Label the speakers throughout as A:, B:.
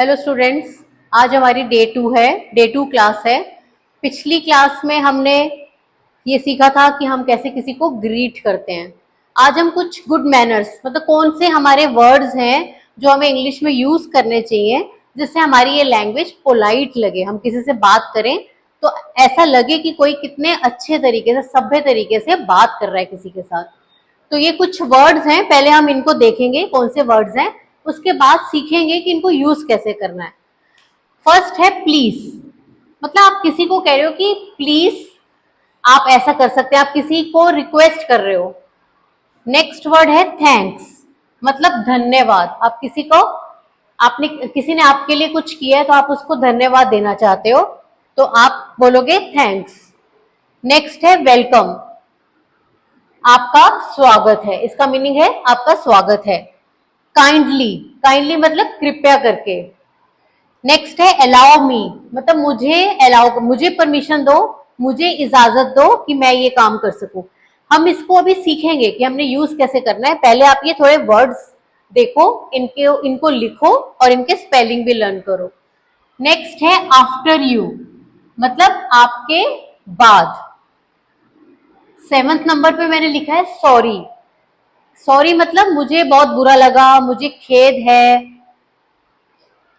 A: Hello students, आज हमारी day to class है। पिछली क्लास में हमने ये सीखा था कि हम कैसे किसी को ग्रीट करते हैं। आज हम कुछ गुड मैनर्स मतलब कौन से हमारे वर्ड्स हैं जो हमें इंग्लिश में यूज करने चाहिए जिससे हमारी ये लैंग्वेज पोलाइट लगे। हम किसी से बात करें तो ऐसा लगे कि कोई कितने अच्छे तरीके से, सभ्य तरीके से बात कर रहा है किसी के साथ। तो ये कुछ वर्ड्स हैं, पहले हम इनको देखेंगे कौन से वर्ड्स हैं, उसके बाद सीखेंगे कि इनको यूज कैसे करना है। फर्स्ट है प्लीज। मतलब आप किसी को कह रहे हो कि प्लीज आप ऐसा कर सकते हैं, आप किसी को रिक्वेस्ट कर रहे हो। नेक्स्ट वर्ड है थैंक्स, मतलब धन्यवाद। आप किसी ने आपके लिए कुछ किया है तो आप उसको धन्यवाद देना चाहते हो तो आप बोलोगे थैंक्स। नेक्स्ट है वेलकम, आपका स्वागत है, इसका मीनिंग है आपका स्वागत है। काइंडली, काइंडली मतलब कृपया करके। नेक्स्ट है अलाउ मी, मतलब मुझे परमिशन दो, मुझे इजाजत दो कि मैं ये काम कर सकूं। हम इसको अभी सीखेंगे कि हमने यूज कैसे करना है। पहले आप ये थोड़े वर्ड्स देखो, इनको लिखो और इनके स्पेलिंग भी लर्न करो। नेक्स्ट है आफ्टर यू, मतलब आपके बाद। 7th नंबर पे मैंने लिखा है सॉरी। सॉरी मतलब मुझे बहुत बुरा लगा, मुझे खेद है।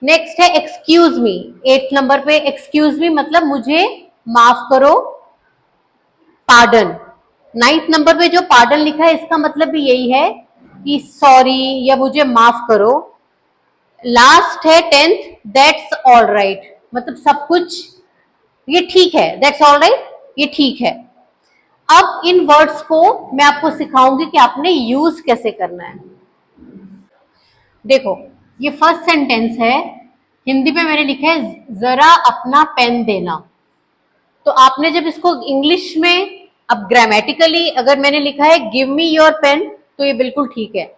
A: नेक्स्ट है एक्सक्यूज मी। 8th नंबर पे एक्सक्यूज मी मतलब मुझे माफ करो, पार्डन। 9th नंबर पे जो पार्डन लिखा है इसका मतलब भी यही है कि सॉरी या मुझे माफ करो। लास्ट है 10th, दैट्स ऑल राइट, मतलब सब कुछ ये ठीक है। दैट्स ऑल राइट, ये ठीक है। अब इन वर्ड्स को मैं आपको सिखाऊंगी कि आपने यूज कैसे करना है। देखो, ये फर्स्ट सेंटेंस है, हिंदी में मैंने लिखा है जरा अपना पेन देना। तो आपने जब इसको इंग्लिश में, अब ग्रामेटिकली अगर मैंने लिखा है गिव मी योर पेन तो ये बिल्कुल ठीक है,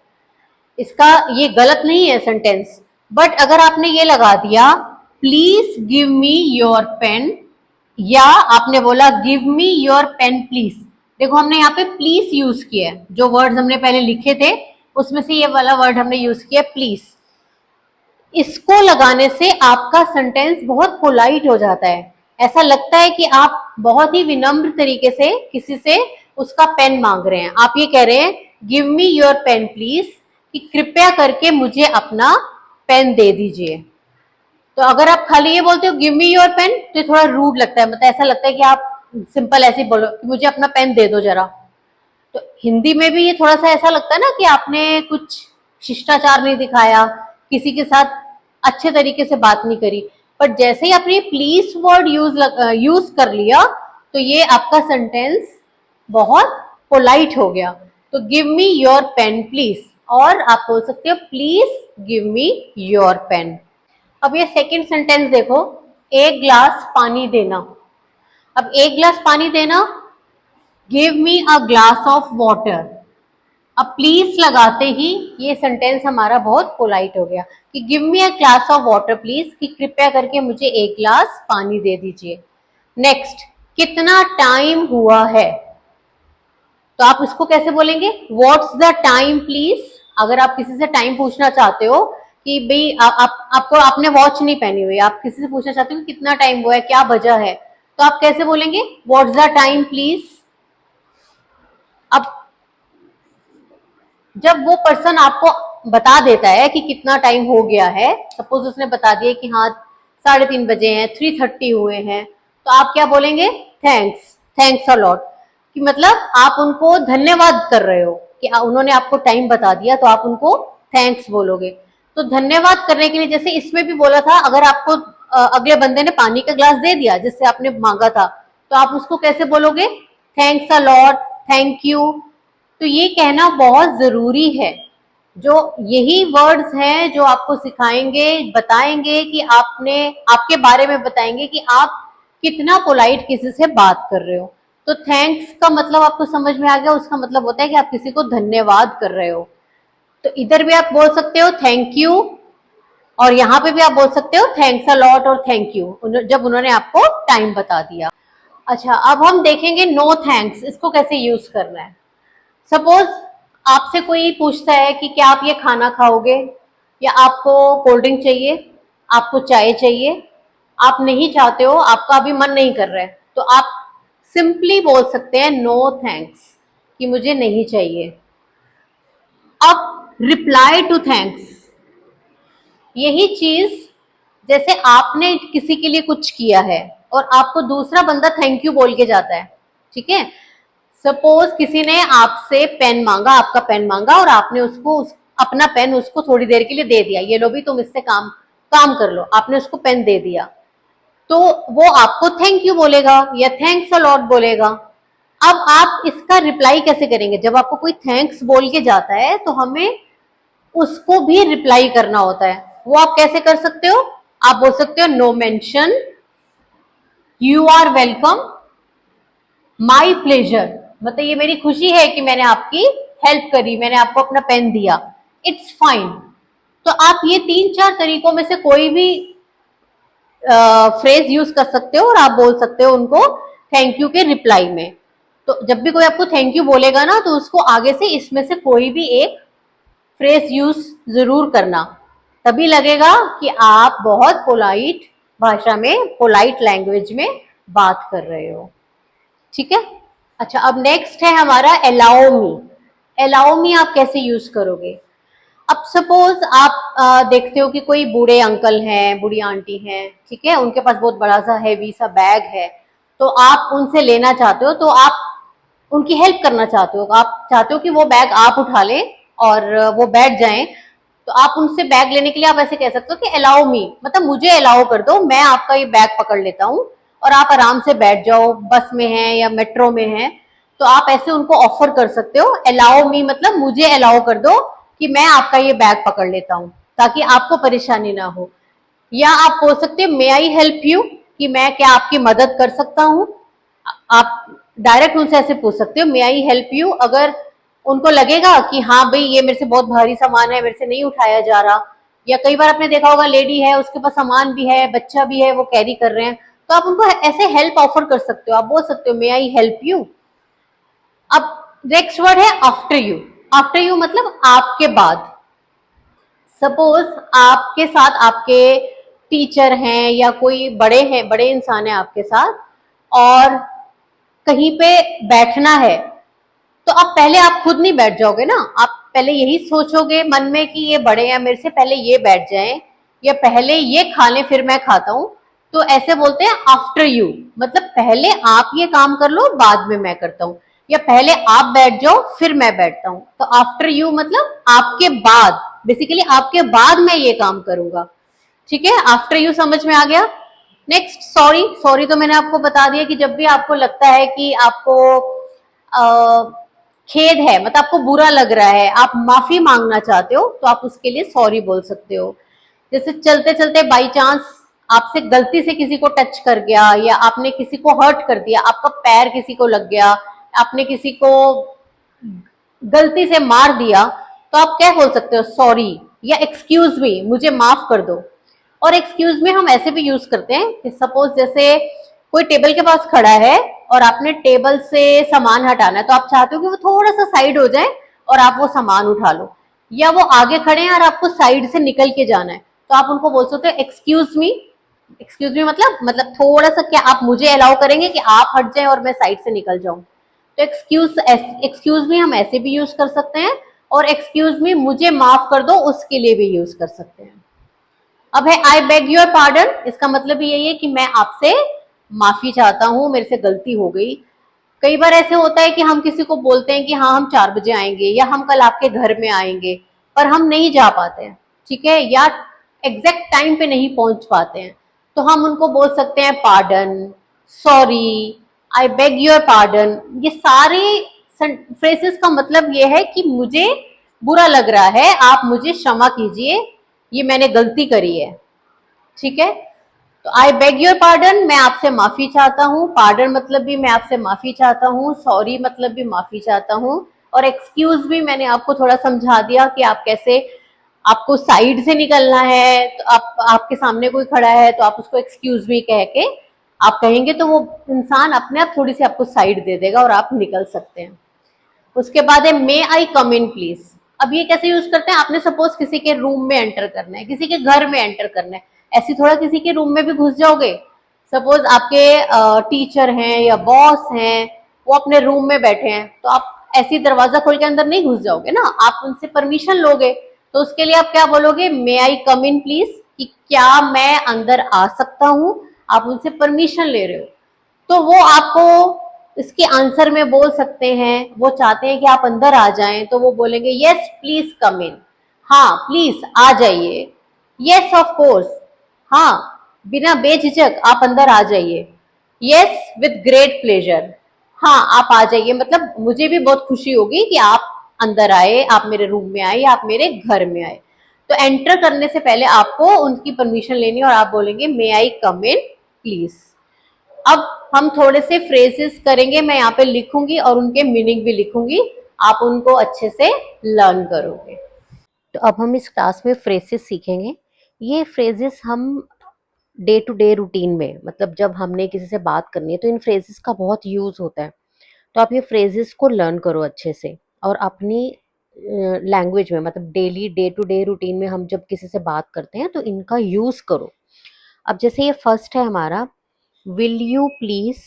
A: इसका ये गलत नहीं है सेंटेंस। बट अगर आपने ये लगा दिया please give me your pen, या आपने बोला give me your pen please, देखो हमने यहाँ पे प्लीज यूज किया है। जो वर्ड्स हमने पहले लिखे थे उसमें से ये वाला वर्ड हमने यूज किया प्लीज। इसको लगाने से आपका सेंटेंस बहुत पोलाइट हो जाता है। ऐसा लगता है कि आप बहुत ही विनम्र तरीके से किसी से उसका पेन मांग रहे हैं। आप ये कह रहे हैं give me your pen please, कि कृपया करके मुझे अपना पेन दे दीजिए। तो अगर आप खाली ये बोलते हो गिव मी योर पेन तो थोड़ा रूड लगता है, मतलब ऐसा लगता है कि आप सिंपल ऐसे ही बोलो कि मुझे अपना पेन दे दो जरा। तो हिंदी में भी ये थोड़ा सा ऐसा लगता है ना कि आपने कुछ शिष्टाचार नहीं दिखाया, किसी के साथ अच्छे तरीके से बात नहीं करी। पर जैसे ही आपने प्लीज वर्ड यूज कर लिया तो ये आपका सेंटेंस बहुत पोलाइट हो गया। तो give me your pen please, और आप बोल सकते हो please give me your pen. अब ये सेकंड सेंटेंस देखो, एक ग्लास पानी देना। अब एक ग्लास पानी देना, give me a glass of water. अब प्लीज लगाते ही ये सेंटेंस हमारा बहुत पोलाइट हो गया कि give me a glass of water please, कि कृपया करके मुझे एक ग्लास पानी दे दीजिए। नेक्स्ट, कितना टाइम हुआ है, तो आप इसको कैसे बोलेंगे व्हाट्स द टाइम प्लीज। अगर आप किसी से टाइम पूछना चाहते हो कि भाई आपको आपने वॉच नहीं पहनी हुई, आप किसी से पूछना चाहते हो कि कितना टाइम हुआ है, क्या बजा है, तो आप कैसे बोलेंगे व्हाट्स द टाइम प्लीज। अब जब वो पर्सन आपको बता देता है कि कितना टाइम हो गया है, सपोज उसने बता दिया कि हाँ 3:30 बजे हैं, 3:30 हुए हैं, तो आप क्या बोलेंगे थैंक्स, थैंक्स अ लॉट, कि मतलब आप उनको धन्यवाद कर रहे हो कि उन्होंने आपको टाइम बता दिया तो आप उनको थैंक्स बोलोगे। तो धन्यवाद करने के लिए जैसे इसमें भी बोला था, अगर आपको अगले बंदे ने पानी का ग्लास दे दिया जिससे आपने मांगा था तो आप उसको कैसे बोलोगे thanks a lot, thank you. तो ये कहना बहुत जरूरी है। जो यही वर्ड्स हैं जो आपको सिखाएंगे, बताएंगे कि आपके बारे में बताएंगे कि आप कितना पोलाइट किसी से बात कर रहे हो। तो थैंक्स का मतलब आपको समझ में आ गया, उसका मतलब होता है कि आप किसी को धन्यवाद कर रहे हो। तो इधर भी आप बोल सकते हो थैंक यू, और यहाँ पे भी आप बोल सकते हो थैंक्स अ लॉट और थैंक यू जब उन्होंने आपको टाइम बता दिया। अच्छा, अब हम देखेंगे नो थैंक्स, इसको कैसे यूज करना है। सपोज आपसे कोई पूछता है कि क्या आप ये खाना खाओगे या आपको कोल्ड ड्रिंक चाहिए, आपको चाय चाहिए, आप नहीं चाहते हो, आपका अभी मन नहीं कर रहा है, तो आप सिंपली बोल सकते हैं नो थैंक्स, कि मुझे नहीं चाहिए। अब रिप्लाई टू थैंक्स, यही चीज जैसे आपने किसी के लिए कुछ किया है और आपको दूसरा बंदा थैंक यू बोल के जाता है, ठीक है। सपोज किसी ने आपसे पेन मांगा, आपका पेन मांगा, और आपने उसको अपना पेन उसको थोड़ी देर के लिए दे दिया, ये लो भी तुम इससे काम काम कर लो, आपने उसको पेन दे दिया, तो वो आपको थैंक यू बोलेगा या थैंक्स अ लॉट बोलेगा। अब आप इसका रिप्लाई कैसे करेंगे? जब आपको कोई थैंक्स बोल के जाता है तो हमें उसको भी रिप्लाई करना होता है। वो आप कैसे कर सकते हो? आप बोल सकते हो no mention, you are welcome, my pleasure, मतलब ये मेरी खुशी है कि मैंने आपकी हेल्प करी, मैंने आपको अपना पेन दिया, इट्स फाइन। तो आप ये 3-4 तरीकों में से कोई भी फ्रेज यूज कर सकते हो और आप बोल सकते हो उनको थैंक यू के रिप्लाई में। तो जब भी कोई आपको थैंक यू बोलेगा ना, तो उसको आगे से इसमें से कोई भी एक फ्रेज यूज जरूर करना, तभी लगेगा कि आप बहुत पोलाइट भाषा में, पोलाइट लैंग्वेज में बात कर रहे हो, ठीक है। अच्छा, अब नेक्स्ट है हमारा अलाउ मी। अलाउ मी आप कैसे यूज करोगे? अब सपोज आप देखते हो कि कोई बूढ़े अंकल हैं, बूढ़ी आंटी हैं, ठीक है, उनके पास बहुत बड़ा सा हैवी सा बैग है, तो आप उनसे लेना चाहते हो, तो आप उनकी हेल्प करना चाहते हो, आप चाहते हो कि वो बैग आप उठा लें और वो बैठ जाएं, तो आप उनसे बैग लेने के लिए आप ऐसे कह सकते हो कि अलाउ मी, मतलब मुझे अलाउ कर दो, मैं आपका ये बैग पकड़ लेता हूँ और आप आराम से बैठ जाओ, बस में है या मेट्रो में है, तो आप ऐसे उनको ऑफर कर सकते हो अलाउ मी, मतलब मुझे अलाउ कर दो कि मैं आपका ये बैग पकड़ लेता हूँ, ताकि आपको परेशानी ना हो। या आप बोल सकते हो मे आई हेल्प यू, कि मैं क्या आपकी मदद कर सकता हूँ। आप डायरेक्ट उनसे ऐसे पूछ सकते हो मे आई हेल्प यू, अगर उनको लगेगा कि हाँ भाई ये मेरे से बहुत भारी सामान है, मेरे से नहीं उठाया जा रहा, या कई बार आपने देखा होगा लेडी है, उसके पास सामान भी है, बच्चा भी है, वो कैरी कर रहे हैं, तो आप उनको ऐसे हेल्प ऑफर कर सकते हो, आप बोल सकते हो मे आई हेल्प यू। अब नेक्स्ट वर्ड है आफ्टर यू। आफ्टर यू मतलब आपके बाद। सपोज आपके साथ आपके टीचर हैं या कोई बड़े हैं, बड़े इंसान है आपके साथ, और कहीं पे बैठना है, तो अब पहले आप खुद नहीं बैठ जाओगे ना, आप पहले यही सोचोगे मन में कि ये बड़े हैं मेरे से, पहले ये बैठ जाएं या पहले ये खा लें फिर मैं खाता हूं, तो ऐसे बोलते हैं आफ्टर यू, मतलब पहले आप ये काम कर लो बाद में मैं करता हूं, या पहले आप बैठ जाओ फिर मैं बैठता हूं, तो आफ्टर यू मतलब आपके बाद, बेसिकली आपके बाद मैं ये काम करूंगा, ठीक है। आफ्टर यू समझ में आ गया। Next sorry. सॉरी तो मैंने आपको बता दिया कि जब भी आपको लगता है कि आपको खेद है, मतलब आपको बुरा लग रहा है, आप माफी मांगना चाहते हो, तो आप उसके लिए सॉरी बोल सकते हो। जैसे चलते चलते बाई चांस आपसे गलती से किसी को टच कर गया, या आपने किसी को हर्ट कर दिया, आपका पैर किसी को लग गया, आपने किसी को गलती से मार दिया, तो आप क्या बोल सकते हो? सॉरी या एक्सक्यूज मी, मुझे माफ कर दो। और एक्सक्यूज मी हम ऐसे भी यूज करते हैं कि सपोज जैसे कोई टेबल के पास खड़ा है और आपने टेबल से सामान हटाना है, तो आप चाहते हो कि वो थोड़ा सा साइड हो जाए और आप वो सामान उठा लो, या वो आगे खड़े हैं और आपको साइड से निकल के जाना है, तो आप उनको बोल सकते हो एक्सक्यूज मी। एक्सक्यूज मी मतलब थोड़ा सा, क्या आप मुझे अलाउ करेंगे कि आप हट जाएं और मैं साइड से निकल जाऊं? तो एक्सक्यूज मी हम ऐसे भी यूज कर सकते हैं, और एक्सक्यूज मी मुझे माफ कर दो उसके लिए भी यूज कर सकते हैं। अब है आई बेग योर पार्डन, इसका मतलब भी यही है कि मैं आपसे माफी चाहता हूं, मेरे से गलती हो गई। कई बार ऐसे होता है कि हम किसी को बोलते हैं कि हाँ हम 4 बजे आएंगे, या हम कल आपके घर में आएंगे, पर हम नहीं जा पाते हैं, ठीक है, या एग्जैक्ट टाइम पे नहीं पहुंच पाते हैं, तो हम उनको बोल सकते हैं pardon, sorry, I beg your pardon. ये सारे फ्रेजेस का मतलब ये है कि मुझे बुरा लग रहा है, आप मुझे क्षमा कीजिए, ये मैंने गलती करी है, ठीक है। तो आई बेग योर पार्डन, मैं आपसे माफी चाहता हूँ, पार्डन मतलब भी मैं आपसे माफी चाहता हूँ, सॉरी मतलब भी माफी चाहता हूँ, और एक्सक्यूज भी मैंने आपको थोड़ा समझा दिया कि आप कैसे, आपको साइड से निकलना है, तो आपके सामने कोई खड़ा है तो आप उसको एक्सक्यूज मी कह के आप कहेंगे, तो वो इंसान अपने आप थोड़ी सी आपको साइड दे देगा और आप निकल सकते हैं। उसके बाद है may I come in please. अब ये कैसे यूज करते हैं? आपने सपोज किसी के रूम में एंटर करना है, किसी के घर में एंटर करना है, ऐसी थोड़ा किसी के रूम में भी घुस जाओगे। सपोज आपके टीचर हैं या बॉस हैं, वो अपने रूम में बैठे हैं, तो आप ऐसी दरवाजा खोल के अंदर नहीं घुस जाओगे ना, आप उनसे परमिशन लोगे। तो उसके लिए आप क्या बोलोगे, मे आई कम इन प्लीज, कि क्या मैं अंदर आ सकता हूँ, आप उनसे परमिशन ले रहे हो। तो वो आपको इसके आंसर में बोल सकते हैं, वो चाहते हैं कि आप अंदर आ जाएं, तो वो बोलेंगे यस प्लीज कम इन, हाँ प्लीज आ जाइए, यस ऑफ कोर्स, हाँ बिना बेझिझक आप अंदर आ जाइए, यस विद ग्रेट प्लेजर, हाँ आप आ जाइए, मतलब मुझे भी बहुत खुशी होगी कि आप अंदर आए, आप मेरे रूम में आए, आप मेरे घर में आए। तो एंटर करने से पहले आपको उनकी परमिशन लेनी है और आप बोलेंगे मे आई कम इन प्लीज। अब हम थोड़े से फ्रेजेस करेंगे, मैं यहाँ पे लिखूंगी और उनके मीनिंग भी लिखूंगी, आप उनको अच्छे से लर्न करोगे। तो अब हम इस क्लास में फ्रेजेस सीखेंगे। ये फ्रेजेस हम डे टू डे रूटीन में, मतलब जब हमने किसी से बात करनी है तो इन फ्रेजेस का बहुत यूज होता है। तो आप ये फ्रेजेस को लर्न करो अच्छे से, और अपनी लैंग्वेज में, मतलब daily day to day routine में हम जब किसी से बात करते हैं तो इनका यूज करो। अब जैसे ये फर्स्ट है हमारा, will you please,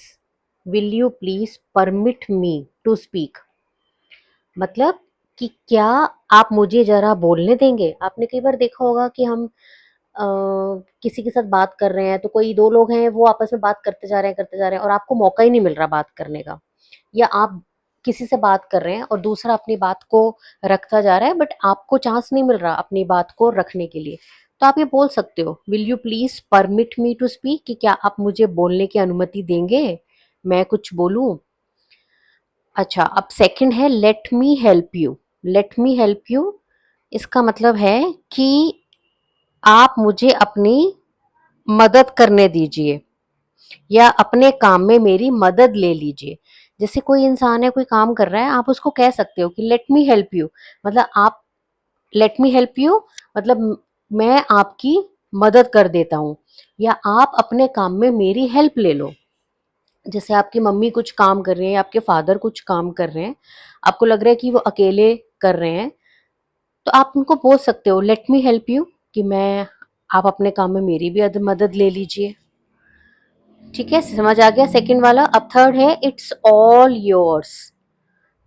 A: will you please permit me to speak, मतलब कि क्या आप मुझे जरा बोलने देंगे। आपने कई बार देखा होगा कि हम किसी के साथ बात कर रहे हैं, तो कोई दो लोग हैं, वो आपस में बात करते जा रहे हैं, करते जा रहे हैं, और आपको मौका ही नहीं मिल रहा बात करने का। या आप किसी से बात कर रहे हैं और दूसरा अपनी बात को रखता जा रहा है, बट आपको चांस नहीं मिल रहा अपनी बात को रखने के लिए। तो आप ये बोल सकते हो, will you please permit me to speak, कि क्या आप मुझे बोलने की अनुमति देंगे, मैं कुछ बोलूं। अच्छा, अब सेकंड है late me help you. Late me help you, इसका मतलब है कि आप मुझे अपनी मदद करने दीजिए, या अपने काम में मेरी मदद ले लीजिए। जैसे कोई इंसान है, कोई काम कर रहा है, आप उसको कह सकते हो कि लेट मी हेल्प यू, मतलब आप, लेट मी हेल्प यू मतलब मैं आपकी मदद कर देता हूँ, या आप अपने काम में मेरी हेल्प ले लो। जैसे आपकी मम्मी कुछ काम कर रही है, आपके फादर कुछ काम कर रहे हैं, आपको लग रहा है कि वो अकेले कर रहे हैं, तो आप उनको बोल सकते हो लेट मी हेल्प यू, कि मैं, आप अपने काम में मेरी भी मदद ले लीजिए। ठीक है, समझ आ गया सेकंड वाला। अब थर्ड है इट्स ऑल योर्स,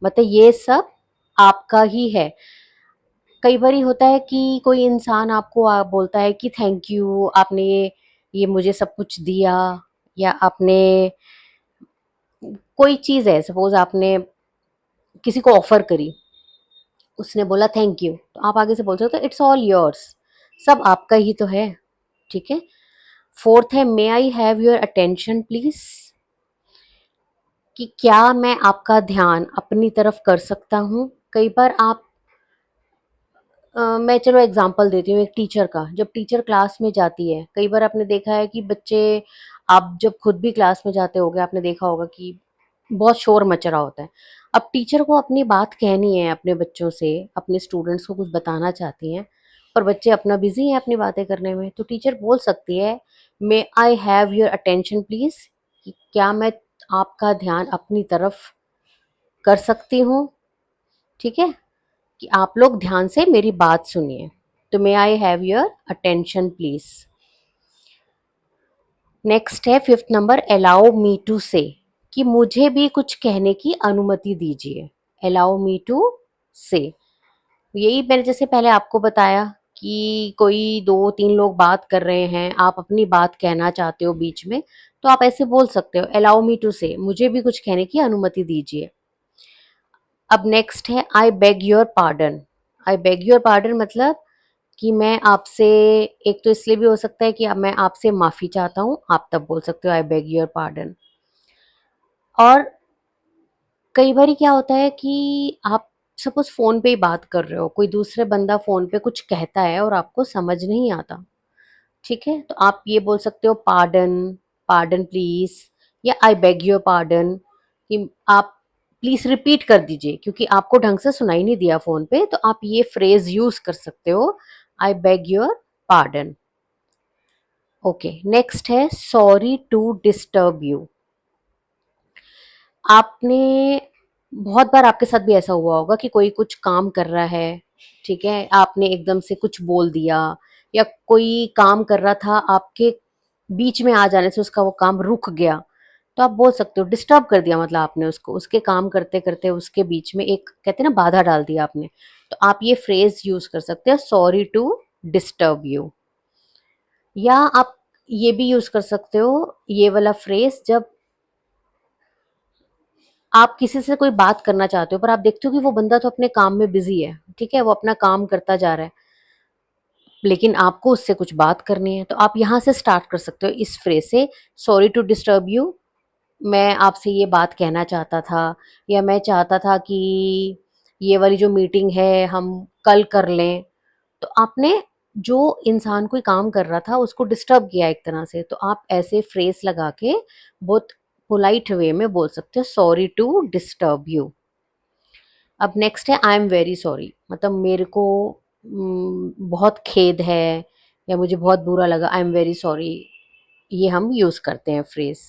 A: मतलब ये सब आपका ही है। कई बार होता है कि कोई इंसान आपको बोलता है कि थैंक यू, आपने ये मुझे सब कुछ दिया, या आपने कोई चीज है, सपोज आपने किसी को ऑफर करी, उसने बोला थैंक यू, तो आप आगे से बोल सकते हो इट्स ऑल योर्स, सब आपका ही तो है। ठीक है। फोर्थ है may I have your attention please, कि क्या मैं आपका ध्यान अपनी तरफ कर सकता हूँ। कई बार आप मैं चलो एग्जांपल देती हूँ एक टीचर का। जब टीचर क्लास में जाती है, कई बार आपने देखा है कि बच्चे, आप जब खुद भी क्लास में जाते होगे, आपने देखा होगा कि बहुत शोर मच रहा होता है। अब टीचर को अपनी बात कहनी है अपने बच्चों से, अपने स्टूडेंट्स को कुछ बताना चाहती हैं, पर बच्चे अपना बिजी हैं अपनी बातें करने में, तो टीचर बोल सकती है may I have your attention please, कि क्या मैं आपका ध्यान अपनी तरफ कर सकती हूँ। ठीक है, कि आप लोग ध्यान से मेरी बात सुनिए। तो may I have your attention please. Next है fifth number, allow me to say, कि मुझे भी कुछ कहने की अनुमति दीजिए। अलाउ मी टू से, यही मैंने जैसे पहले आपको बताया कि कोई दो तीन लोग बात कर रहे हैं, आप अपनी बात कहना चाहते हो बीच में, तो आप ऐसे बोल सकते हो अलाउ मी टू से, मुझे भी कुछ कहने की अनुमति दीजिए। अब नेक्स्ट है आई beg your pardon. I beg your pardon मतलब कि मैं आपसे, एक तो इसलिए भी हो सकता है कि अब मैं आपसे माफी चाहता हूँ, आप तब बोल सकते हो आई बेग योर पार्डन। और कई बार क्या होता है कि आप सपोज फोन पे ही बात कर रहे हो, कोई दूसरे बंदा फोन पे कुछ कहता है और आपको समझ नहीं आता। ठीक है, तो आप ये बोल सकते हो पार्डन, पार्डन प्लीज, या आई बेग योर पार्डन, कि आप प्लीज रिपीट कर दीजिए, क्योंकि आपको ढंग से सुनाई नहीं दिया फोन पे, तो आप ये फ्रेज यूज कर सकते हो आई beg your pardon. Okay, next है सॉरी टू डिस्टर्ब यू। आपने, बहुत बार आपके साथ भी ऐसा हुआ होगा कि कोई कुछ काम कर रहा है, ठीक है, आपने एकदम से कुछ बोल दिया, या कोई काम कर रहा था, आपके बीच में आ जाने से उसका वो काम रुक गया, तो आप बोल सकते हो डिस्टर्ब कर दिया, मतलब आपने उसको उसके काम करते करते उसके बीच में एक कहते हैं ना बाधा डाल दिया आपने, तो आप ये फ्रेज यूज कर सकते हो, सॉरी टू डिस्टर्ब यू। या आप ये भी यूज कर सकते हो ये वाला फ्रेज जब आप किसी से कोई बात करना चाहते हो पर आप देखते हो कि वो बंदा तो अपने काम में बिजी है, ठीक है, वो अपना काम करता जा रहा है, लेकिन आपको उससे कुछ बात करनी है, तो आप यहाँ से स्टार्ट कर सकते हो इस फ्रेज से, सॉरी टू डिस्टर्ब यू, मैं आपसे ये बात कहना चाहता था, या मैं चाहता था कि ये वाली जो मीटिंग है हम कल कर लें। तो आपने जो इंसान कोई काम कर रहा था उसको डिस्टर्ब किया एक तरह से, तो आप ऐसे फ्रेज लगा के बहुत पोलाइट वे में बोल सकते हो सॉरी टू डिस्टर्ब यू। अब नेक्स्ट है आई एम वेरी सॉरी, मतलब मेरे को बहुत खेद है या मुझे बहुत बुरा लगा, आई एम वेरी सॉरी, ये हम यूज करते हैं फ्रेज।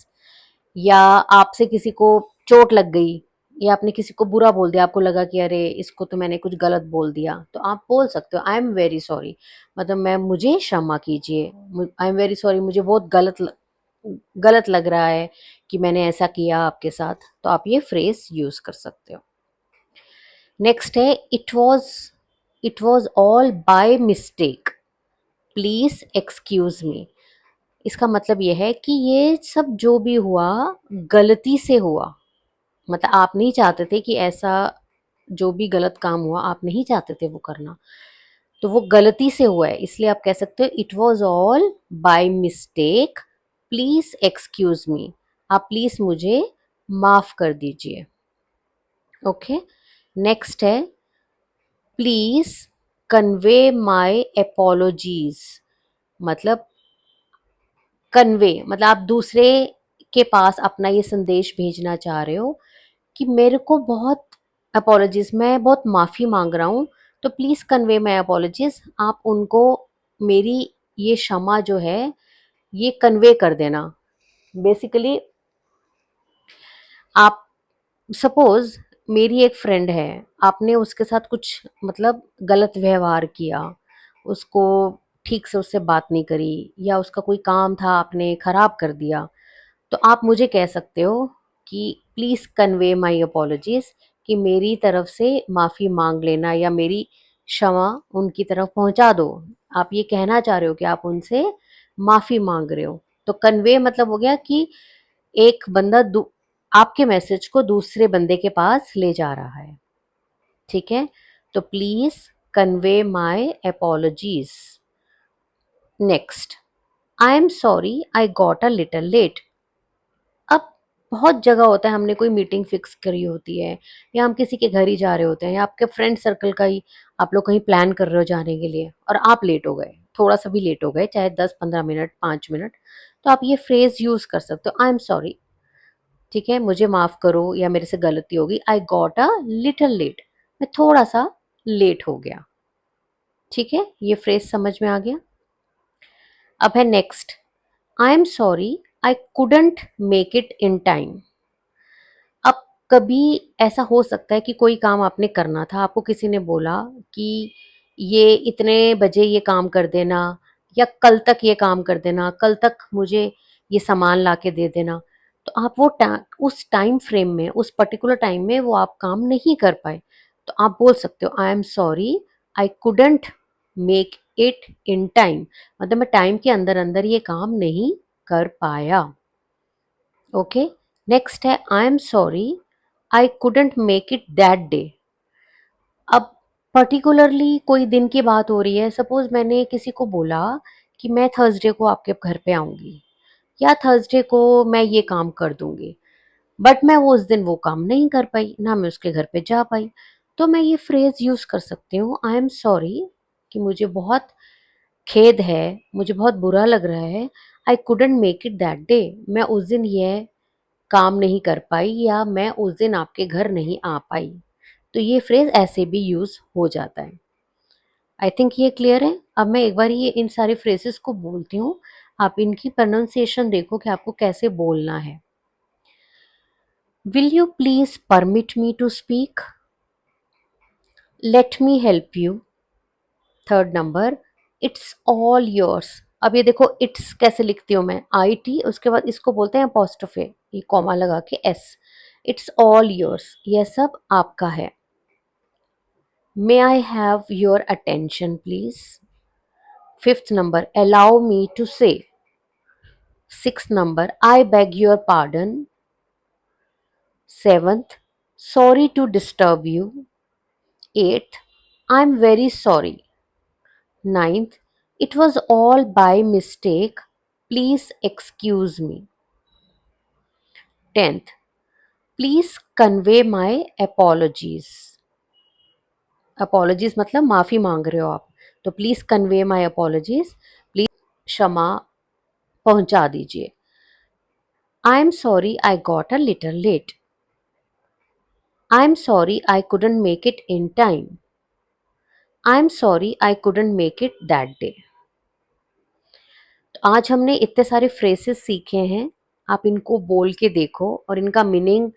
A: या आपसे किसी को चोट लग गई या आपने किसी को बुरा बोल दिया, आपको लगा कि अरे इसको तो मैंने कुछ गलत बोल दिया, तो आप बोल सकते हो आई एम वेरी सॉरी, मतलब मैं मुझे क्षमा कीजिए, आई एम वेरी सॉरी, मुझे बहुत गलत लग रहा है कि मैंने ऐसा किया आपके साथ, तो आप ये फ्रेज यूज कर सकते हो। नेक्स्ट है it was all by mistake, please excuse me. इसका मतलब ये है कि ये सब जो भी हुआ गलती से हुआ, मतलब आप नहीं चाहते थे कि ऐसा जो भी गलत काम हुआ आप नहीं चाहते थे वो करना, तो वो गलती से हुआ है, इसलिए आप कह सकते हो it was all by mistake, please excuse me, आप प्लीज मुझे माफ कर दीजिए। ओके, नेक्स्ट है प्लीज कन्वे माई एपोलॉजीज, मतलब कन्वे मतलब आप दूसरे के पास अपना ये संदेश भेजना चाह रहे हो कि मेरे को बहुत अपॉलॉजीज, मैं बहुत माफ़ी मांग रहा हूँ, तो प्लीज़ कन्वे माई अपॉलॉजीज, आप उनको मेरी ये क्षमा जो है ये कन्वे कर देना। बेसिकली आप सपोज मेरी एक फ्रेंड है, आपने उसके साथ कुछ मतलब गलत व्यवहार किया, उसको ठीक से उससे बात नहीं करी या उसका कोई काम था आपने खराब कर दिया, तो आप मुझे कह सकते हो कि प्लीज़ कन्वे माई अपॉलॉजीज, कि मेरी तरफ से माफ़ी मांग लेना या मेरी क्षमा उनकी तरफ पहुंचा दो। आप ये कहना चाह रहे हो कि आप उनसे माफ़ी मांग रहे हो, तो कन्वे मतलब हो गया कि एक बंदा आपके मैसेज को दूसरे बंदे के पास ले जा रहा है, ठीक है, तो please convey my apologies. Next, I am sorry I got a little late. अब बहुत जगह होता है हमने कोई मीटिंग फिक्स करी होती है या हम किसी के घर ही जा रहे होते हैं या आपके फ्रेंड सर्कल का ही आप लोग कहीं प्लान कर रहे हो जाने के लिए और आप लेट हो गए, थोड़ा सा भी लेट हो गए, चाहे 10-15 मिनट 5 मिनट, तो आप ये फ्रेज यूज कर सकते हो आई एम सॉरी, ठीक है, मुझे माफ करो या मेरे से गलती होगी, I got a little late, मैं थोड़ा सा लेट हो गया, ठीक है, ये फ्रेज समझ में आ गया। अब है next, I am sorry I couldn't make it in time. अब कभी ऐसा हो सकता है कि कोई काम आपने करना था, आपको किसी ने बोला कि ये इतने बजे ये काम कर देना या कल तक ये काम कर देना, कल तक मुझे ये सामान ला के दे देना, तो आप वो उस टाइम फ्रेम में उस पर्टिकुलर टाइम में वो आप काम नहीं कर पाए, तो आप बोल सकते हो आई am sorry I couldn't make it in time, मतलब मैं टाइम के अंदर अंदर ये काम नहीं कर पाया। ओके, नेक्स्ट है आई am sorry I couldn't make it that day. अब पर्टिकुलरली कोई दिन की बात हो रही है, सपोज मैंने किसी को बोला कि मैं थर्सडे को आपके घर पे आऊंगी या थर्सडे को मैं ये काम कर दूंगी, बट मैं वो उस दिन वो काम नहीं कर पाई, ना मैं उसके घर पे जा पाई, तो मैं ये फ्रेज यूज कर सकती हूँ आई एम सॉरी, कि मुझे बहुत खेद है, मुझे बहुत बुरा लग रहा है, I couldn't make it that day, मैं उस दिन ये काम नहीं कर पाई या मैं उस दिन आपके घर नहीं आ पाई, तो ये फ्रेज ऐसे भी यूज हो जाता है। आई थिंक ये क्लियर है। अब मैं एक बार ये इन सारे फ्रेजेस को बोलती हूँ, आप इनकी प्रोनाउंसिएशन देखो कि आपको कैसे बोलना है। Will you please permit me to speak, let me help you, third number, it's all yours. अब ये देखो इट्स कैसे लिखती हूँ मैं, आई टी, उसके बाद इसको बोलते हैं अपोस्ट्रोफे, ये कॉमा लगा के एस। इट्स ऑल योर्स, यह सब आपका है। May I have your attention please. Fifth number, allow me to say. Six number, I beg your pardon. Seventh, sorry to disturb you. Eighth, I am very sorry. Ninth, it was all by mistake. Please excuse me. 10th, please convey my apologies. Apologies मतलब माफ़ी मांग रहे हो आप, तो please convey my apologies, please क्षमा पहुंचा दीजिए। I am sorry I got a little late. I am sorry I couldn't make it in time. I am sorry I couldn't make it that day. तो आज हमने इतने सारे phrases सीखे हैं, आप इनको बोल के देखो और इनका मीनिंग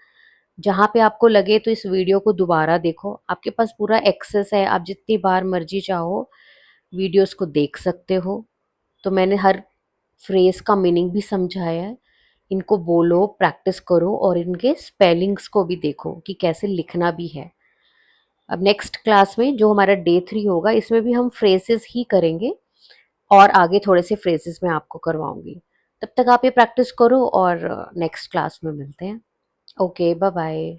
A: जहाँ पे आपको लगे तो इस वीडियो को दोबारा देखो। आपके पास पूरा एक्सेस है, आप जितनी बार मर्जी चाहो वीडियोस को देख सकते हो। तो मैंने हर फ्रेज का मीनिंग भी समझाया है। इनको बोलो, प्रैक्टिस करो और इनके स्पेलिंग्स को भी देखो कि कैसे लिखना भी है। अब नेक्स्ट क्लास में जो हमारा डे 3 होगा, इसमें भी हम फ्रेजेस ही करेंगे और आगे थोड़े से फ्रेजेस मैं आपको करवाऊंगी। तब तक आप ये प्रैक्टिस करो और नेक्स्ट क्लास में मिलते हैं। Okay, bye bye.